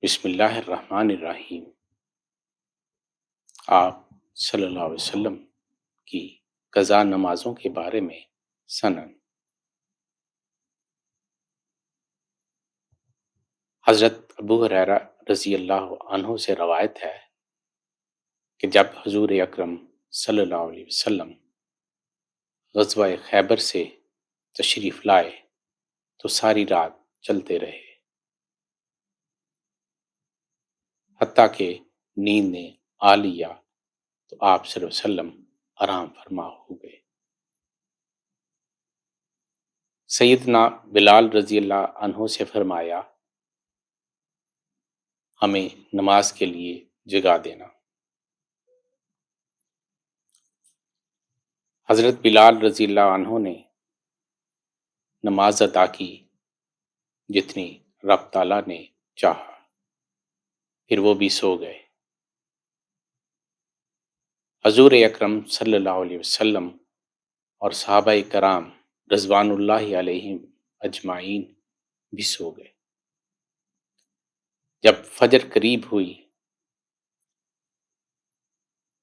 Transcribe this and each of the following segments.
بسم اللہ الرحمن الرحیم۔ آپ صلی اللہ علیہ وسلم کی قضا نمازوں کے بارے میں سنن۔ حضرت ابو ہریرہ رضی اللہ عنہ سے روایت ہے کہ جب حضور اکرم صلی اللہ علیہ وسلم غزوہ خیبر سے تشریف لائے تو ساری رات چلتے رہے، حتیٰ کہ نیند نے آ لیا تو آپ صلی اللہ علیہ وسلم آرام فرما ہو گئے۔ سیدنا بلال رضی اللہ عنہ سے فرمایا، ہمیں نماز کے لیے جگا دینا۔ حضرت بلال رضی اللہ عنہ نے نماز ادا کی جتنی رب تعالیٰ نے چاہا، پھر وہ بھی سو گئے۔ حضور اکرم صلی اللہ علیہ وسلم اور صحابہ کرام رضوان اللہ علیہم اجمعین بھی سو گئے۔ جب فجر قریب ہوئی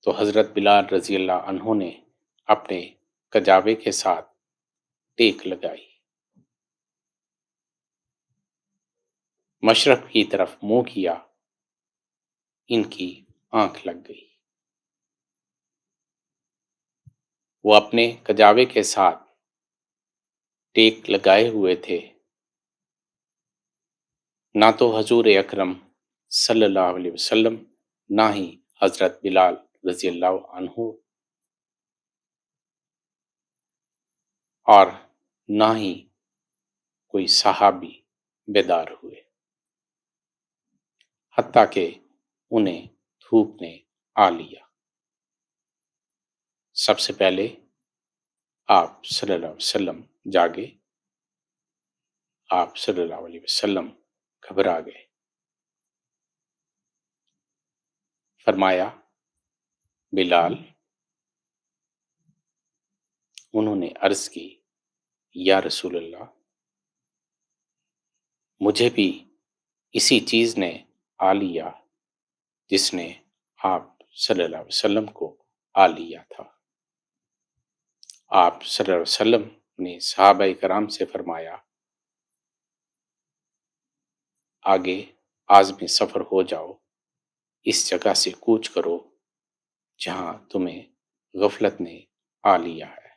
تو حضرت بلال رضی اللہ عنہ نے اپنے کجاوے کے ساتھ ٹیک لگائی، مشرق کی طرف منہ کیا، ان کی آنکھ لگ گئی۔ وہ اپنے کجاوے کے ساتھ ٹیک لگائے ہوئے تھے، نہ تو حضور اکرم صلی اللہ علیہ وسلم نہ ہی حضرت بلال رضی اللہ عنہ اور نہ ہی کوئی صحابی بیدار ہوئے، حتیٰ کہ انہیں دھوپ نے آ لیا۔ سب سے پہلے آپ صلی اللہ علیہ وسلم جاگے، آپ صلی اللہ علیہ وسلم گھبرا گئے۔ فرمایا، بلال۔ انہوں نے عرض کی، یا رسول اللہ، مجھے بھی اسی چیز نے آ لیا جس نے آپ صلی اللہ علیہ وسلم کو آ لیا تھا۔ آپ صلی اللہ علیہ وسلم نے صحابہ کرام سے فرمایا، آگے عازم سفر ہو جاؤ، اس جگہ سے کوچ کرو جہاں تمہیں غفلت نے آ لیا ہے۔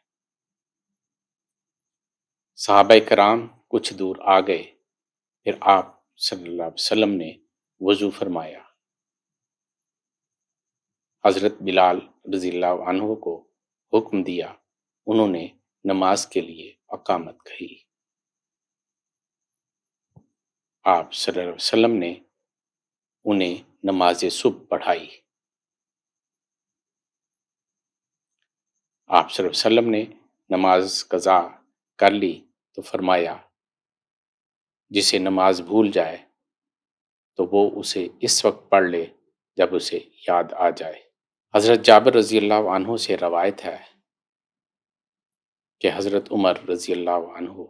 صحابہ کرام کچھ دور آ گئے، پھر آپ صلی اللہ علیہ وسلم نے وضو فرمایا۔ حضرت بلال رضی اللہ عنہ کو حکم دیا، انہوں نے نماز کے لیے اقامت کہی۔ آپ صلی اللہ علیہ وسلم نے انہیں نماز صبح پڑھائی۔ آپ صلی اللہ علیہ وسلم نے نماز قضا کر لی تو فرمایا، جسے نماز بھول جائے تو وہ اسے اس وقت پڑھ لے جب اسے یاد آ جائے۔ حضرت جابر رضی اللہ عنہ سے روایت ہے کہ حضرت عمر رضی اللہ عنہ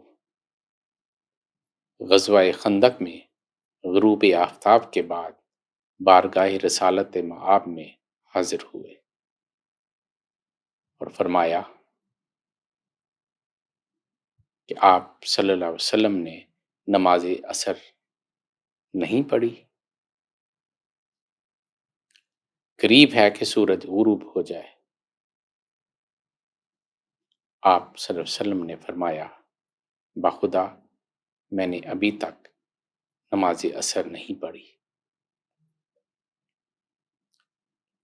غزوہ خندق میں غروب آفتاب کے بعد بارگاہ رسالت مآب میں حاضر ہوئے اور فرمایا کہ آپ صلی اللہ علیہ وسلم نے نماز عصر نہیں پڑھی، قریب ہے کہ سورج غروب ہو جائے۔ آپ صلی اللہ علیہ وسلم نے فرمایا، بخدا میں نے ابھی تک نماز عصر نہیں پڑھی۔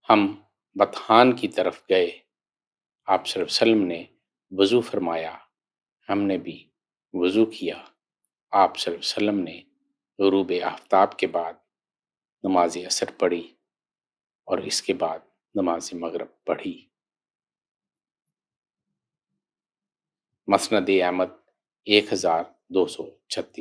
ہم بطحان کی طرف گئے، آپ صلی اللہ علیہ وسلم نے وضو فرمایا، ہم نے بھی وضو کیا۔ آپ صلی اللہ علیہ وسلم نے غروب آفتاب کے بعد نماز عصر پڑھی اور اس کے بعد نماز مغرب پڑھی۔ مسند احمد 1236۔